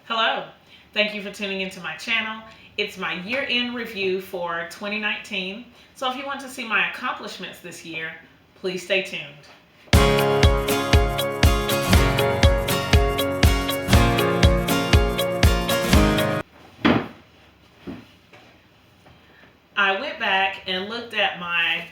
Hello, thank you for tuning into my channel. It's my year-end review for 2019, so if you want to see my accomplishments this year, please stay tuned. I went back and looked at my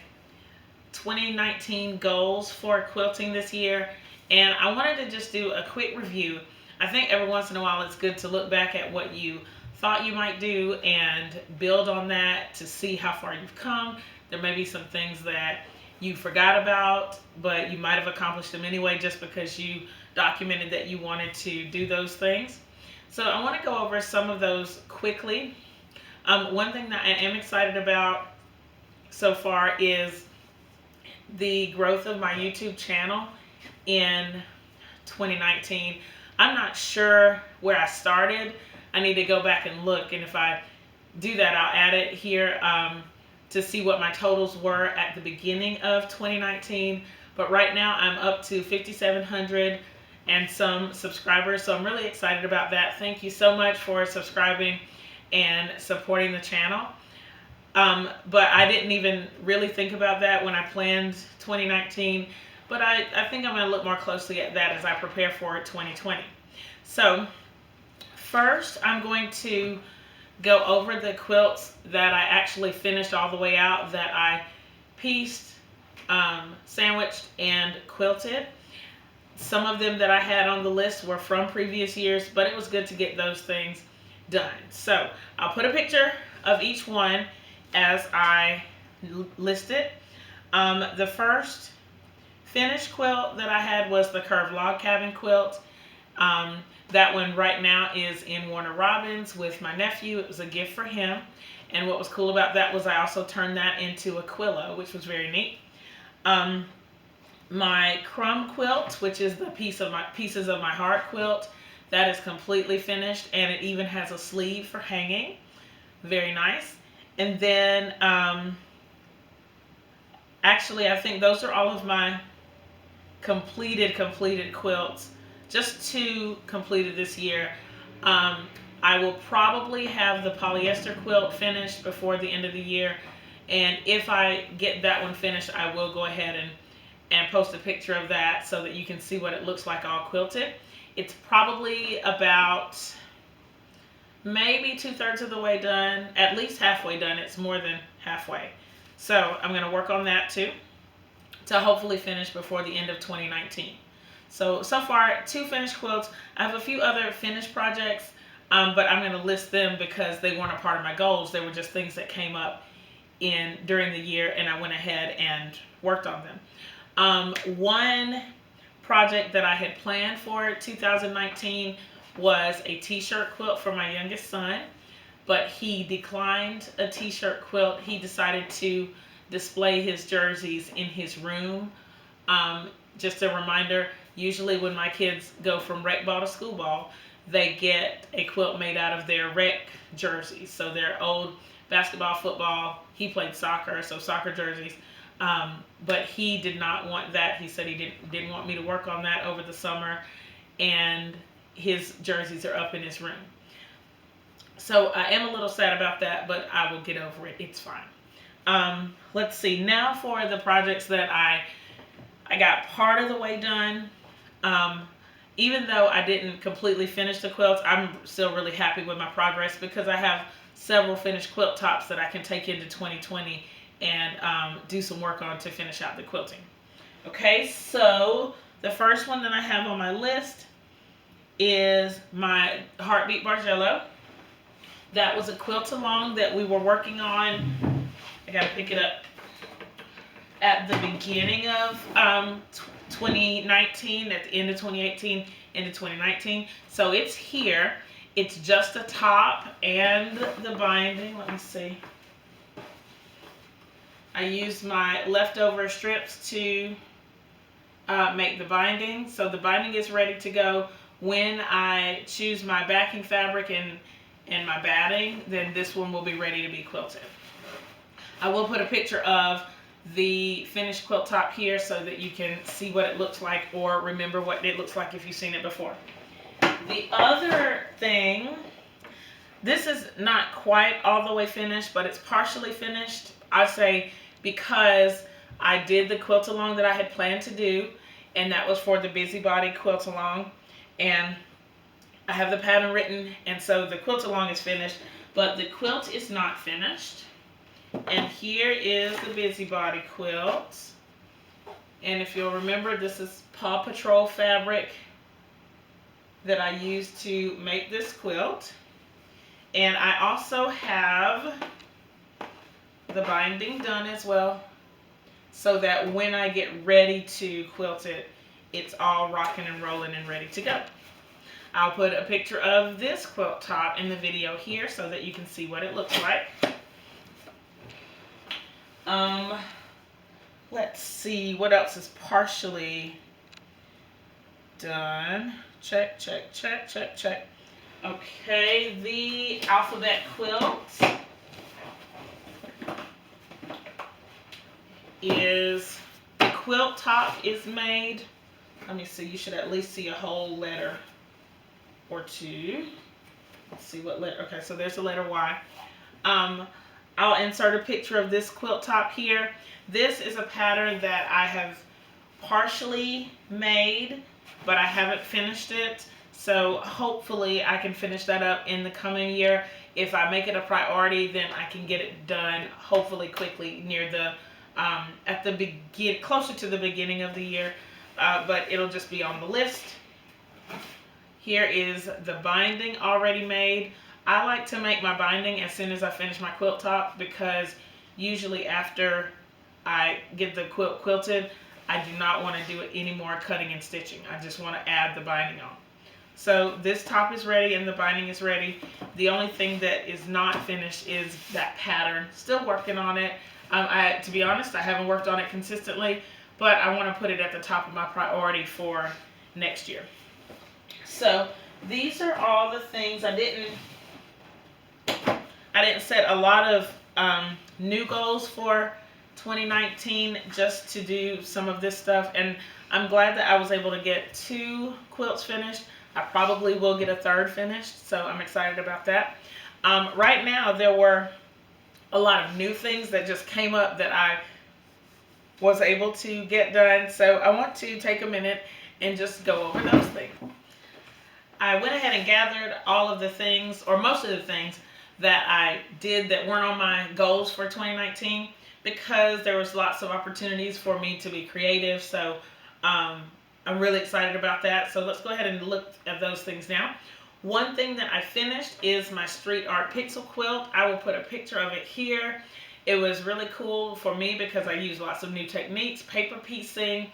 2019 goals for quilting this year, and I wanted to just do a quick review. I think every once in a while it's good to look back at what you thought you might do and build on that to see how far you've come. There may be some things that you forgot about, but you might have accomplished them anyway just because you documented that you wanted to do those things. So I want to go over some of those quickly. One thing that I am excited about so far is the growth of my YouTube channel in 2019. I'm not sure where I started. I need to go back and look, and if I do that, I'll add it here to see what my totals were at the beginning of 2019. But right now I'm up to 5,700 and some subscribers, so I'm really excited about that. Thank you so much for subscribing and supporting the channel. But I didn't even really think about that when I planned 2019. But I think I'm going to look more closely at that as I prepare for 2020. So first, I'm going to go over the quilts that I actually finished all the way out, that I pieced, sandwiched, and quilted. Some of them that I had on the list were from previous years, but it was good to get those things done. So I'll put a picture of each one as I list it. The first finished quilt that I had was the curved log cabin quilt. That one right now is in Warner Robins with my nephew. It was a gift for him, and what was cool about that was I also turned that into a quillo, which was very neat. My crumb quilt, which is the pieces of my heart quilt, that is completely finished, and it even has a sleeve for hanging. Very nice. And then actually I think those are all of my completed quilts. Just 2 completed this year. I will probably have the polyester quilt finished before the end of the year, and if I get that one finished, I will go ahead and post a picture of that so that you can see what it looks like all quilted. It's probably about maybe 2/3 of the way done, at least halfway done. It's more than halfway. So I'm going to work on that too to hopefully finish before the end of 2019. So far 2 finished quilts. I have a few other finished projects, but I'm going to list them because they weren't a part of my goals. They were just things that came up during the year, and I went ahead and worked on them. One project that I had planned for 2019 was a t-shirt quilt for my youngest son, but he declined a t-shirt quilt. He decided to display his jerseys in his room. Just a reminder, usually when my kids go from rec ball to school ball, they get a quilt made out of their rec jerseys. So their old basketball, football, he played soccer, so soccer jerseys. But he did not want that. He said he didn't want me to work on that over the summer, and his jerseys are up in his room. So I am a little sad about that, but I will get over it. It's fine. Let's see. Now for the projects that I got part of the way done. Even though I didn't completely finish the quilts, I'm still really happy with my progress because I have several finished quilt tops that I can take into 2020 and do some work on to finish out the quilting. Okay, so the first one that I have on my list is my Heartbeat Bargello. That was a quilt along that we were working on. I gotta pick it up at the beginning of 2019, at the end of 2018 into 2019. So it's here. It's just the top and the binding. Let me see. I used my leftover strips to make the binding. So the binding is ready to go. When I choose my backing fabric and my batting, then this one will be ready to be quilted. I will put a picture of the finished quilt top here so that you can see what it looks like or remember what it looks like if you've seen it before. The other thing, this is not quite all the way finished, but it's partially finished. I say because I did the quilt along that I had planned to do, and that was for the Busybody quilt along, and I have the pattern written, and so the quilt along is finished, but the quilt is not finished. And here is the Busybody quilt. And if you'll remember, this is Paw Patrol fabric that I used to make this quilt. And I also have the binding done as well, so that when I get ready to quilt it, it's all rocking and rolling and ready to go. I'll put a picture of this quilt top in the video here so that you can see what it looks like. Let's see what else is partially done. Check, check, check, check, check. Okay, the alphabet quilt is, the quilt top is made. Let me see, you should at least see a whole letter or two. Let's see what letter. Okay, so there's the letter Y. I'll insert a picture of this quilt top here. This is a pattern that I have partially made, but I haven't finished it. So hopefully I can finish that up in the coming year. If I make it a priority, then I can get it done hopefully quickly near the closer to the beginning of the year. But it'll just be on the list. Here is the binding already made. I like to make my binding as soon as I finish my quilt top, because usually after I get the quilt quilted, I do not want to do it any more cutting and stitching. I just want to add the binding on. So this top is ready and the binding is ready. The only thing that is not finished is that pattern. Still working on it. To be honest, I haven't worked on it consistently, but I want to put it at the top of my priority for next year. So these are all the things. I didn't set a lot of new goals for 2019, just to do some of this stuff, and I'm glad that I was able to get 2 quilts finished. I probably will get a 3rd finished, so I'm excited about that. Right now there were a lot of new things that just came up that I was able to get done, so I want to take a minute and just go over those things. I went ahead and gathered all of the things, or most of the things, that I did that weren't on my goals for 2019, because there was lots of opportunities for me to be creative. So I'm really excited about that. So let's go ahead and look at those things now. One thing that I finished is my street art pixel quilt. I will put a picture of it here. It was really cool for me because I used lots of new techniques, paper piecing.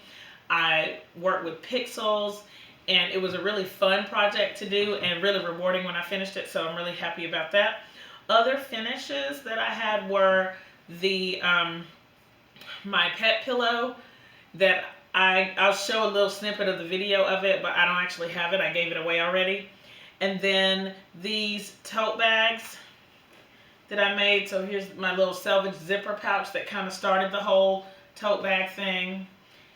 I worked with pixels, and it was a really fun project to do and really rewarding when I finished it. So I'm really happy about that. Other finishes that I had were the my pet pillow that I'll show a little snippet of the video of it, but I don't actually have it. I gave it away already. And then these tote bags that I made. So here's my little selvage zipper pouch that kind of started the whole tote bag thing.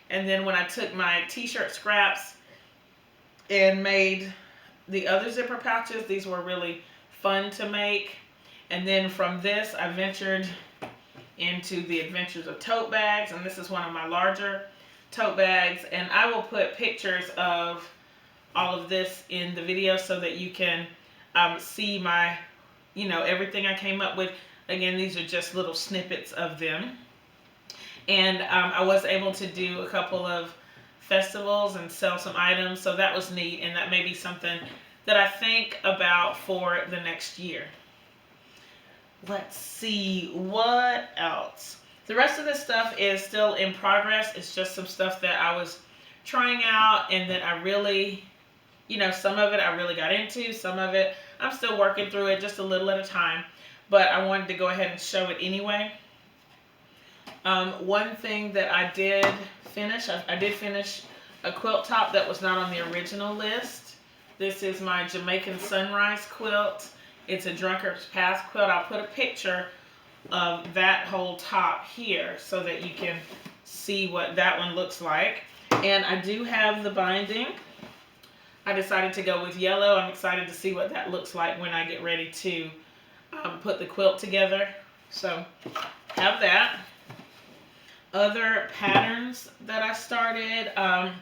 And then when I took my t-shirt scraps and made the other zipper pouches, these were really fun to make. And then from this, I ventured into the adventures of tote bags, and this is one of my larger tote bags, and I will put pictures of all of this in the video so that you can see my, everything I came up with. Again, these are just little snippets of them. And I was able to do a couple of festivals and sell some items, so that was neat, and that may be something that I think about for the next year. Let's see, what else? The rest of this stuff is still in progress. It's just some stuff that I was trying out and that I really, some of it I really got into. Some of it I'm still working through it just a little at a time. But I wanted to go ahead and show it anyway. One thing that I did finish, I did finish a quilt top that was not on the original list. This is my Jamaican Sunrise quilt. It's a Drunkard's Path quilt. I'll put a picture of that whole top here so that you can see what that one looks like. And I do have the binding. I decided to go with yellow. I'm excited to see what that looks like when I get ready to put the quilt together. So have that. Other patterns that I started, I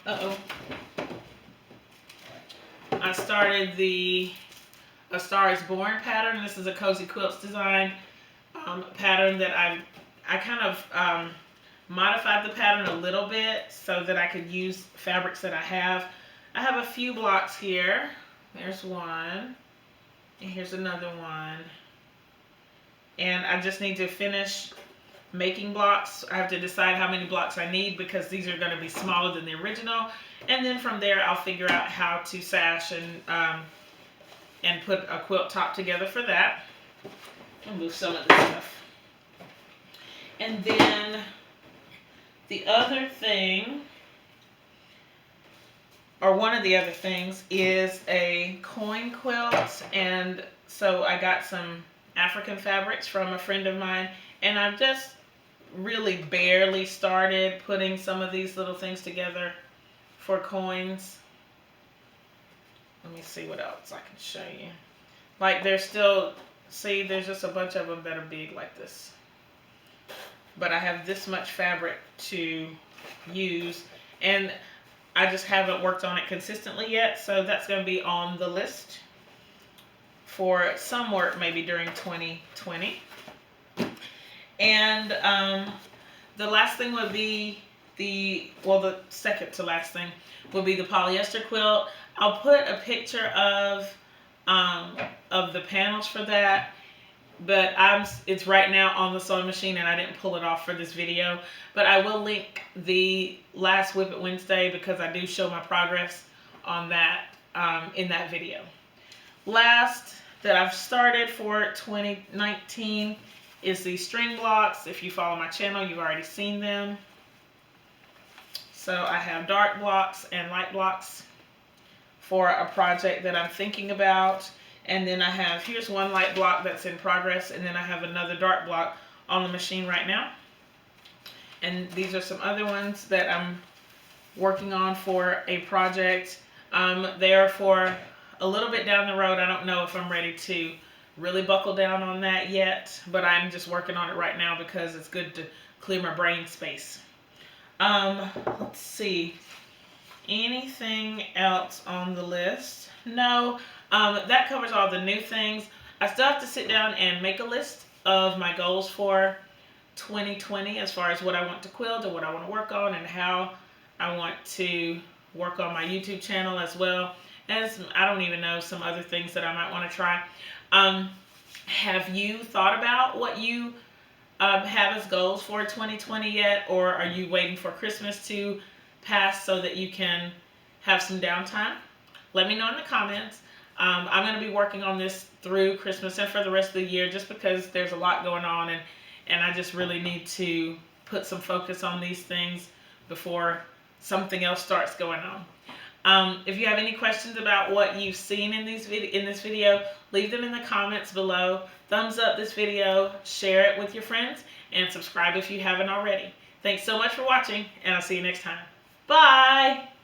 started the A Star is Born pattern. This is a Cozy Quilts design pattern that I kind of modified the pattern a little bit so that I could use fabrics that I have. I have a few blocks here. There's one, and here's another one. And I just need to finish making blocks. I have to decide how many blocks I need because these are going to be smaller than the original. And then from there, I'll figure out how to sash and put a quilt top together for that. I'll move some of this stuff. And then the other thing, or one of the other things, is a coin quilt. And so I got some African fabrics from a friend of mine, and I've just really barely started putting some of these little things together for coins. Let me see what else I can show you. Like there's still, see, there's just a bunch of them that are big like this. But I have this much fabric to use, and I just haven't worked on it consistently yet, so that's going to be on the list for some work maybe during 2020. And the last thing would be the second to last thing would be the polyester quilt. I'll put a picture of the panels for that, but it's right now on the sewing machine and I didn't pull it off for this video. But I will link the last Whip It Wednesday because I do show my progress on that in that video. Last that I've started for 2019 is the string blocks. If you follow my channel, you've already seen them. So I have dark blocks and light blocks for a project that I'm thinking about. And then I have, here's one light block that's in progress, and then I have another dark block on the machine right now. And these are some other ones that I'm working on for a project. They are for a little bit down the road. I don't know if I'm ready to really buckle down on that yet, but I'm just working on it right now because it's good to clear my brain space. Let's see. Anything else on the list? No. That covers all the new things. I still have to sit down and make a list of my goals for 2020 as far as what I want to quilt and what I want to work on and how I want to work on my YouTube channel as well as, I don't even know, some other things that I might want to try. Have you thought about what you have as goals for 2020 yet, or are you waiting for Christmas to pass so that you can have some downtime? Let me know in the comments. I'm going to be working on this through Christmas and for the rest of the year just because there's a lot going on, and I just really need to put some focus on these things before something else starts going on. If you have any questions about what you've seen in this video, leave them in the comments below. Thumbs up this video, share it with your friends, and subscribe if you haven't already. Thanks so much for watching, and I'll see you next time. Bye!